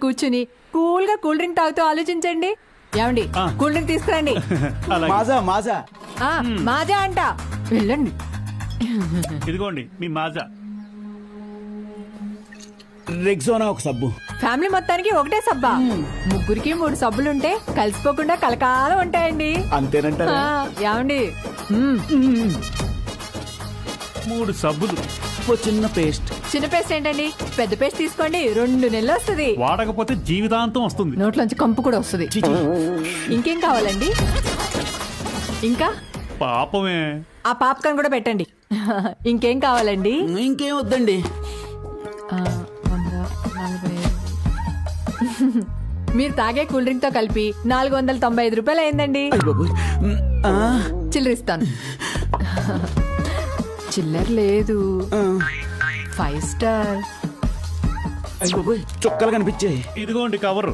కూర్చుని కూల్ గా cool drink తాగుతూ ఆలోచించండి. ఏమండి కూల్ డ్రింక్ తీసుకురండి. మాజా అంట, వెళ్ళండి. ఇదిగోండి మీ మాజా. రెగ్జోనా ఒక సబ్బు. ఫ్యామిలీ మొత్తానికి ఒకటే సబ్బా? ముగ్గురికి 3 సబ్బులుంటే కలిసిపోకుండా కలకాలం ఉంటాయండి. అంతేనంటారా? ఏమండి 3 సబ్బులు, ఓ చిన్న పేస్ట్. చిన్న పేస్ట్ ఏంటండి, పెద్ద పేస్ట్ తీసుకోండి, 2 నెలలు వస్తుంది. వాడకపోతే జీవితాంతం వస్తుంది. నోట్లోంచి కంపు కూడా వస్తుంది. ఇంకేం కావాలండి? ఇంకా పాపమే. ఆ పాప్కార్న్ కూడా పెట్టండి. ఇంకేం కావాలండి? ఇంకేం వద్దండి. 145. మీరు తాగే కూల్ డ్రింక్ తో కలిపి 495 రూపాయలు అయిందండి. చిల్లర ఇస్తాను. చిల్లర లేదు. 5 స్టార్. చుక్కలు కనిపించాయి. ఇదిగోండి కవర్.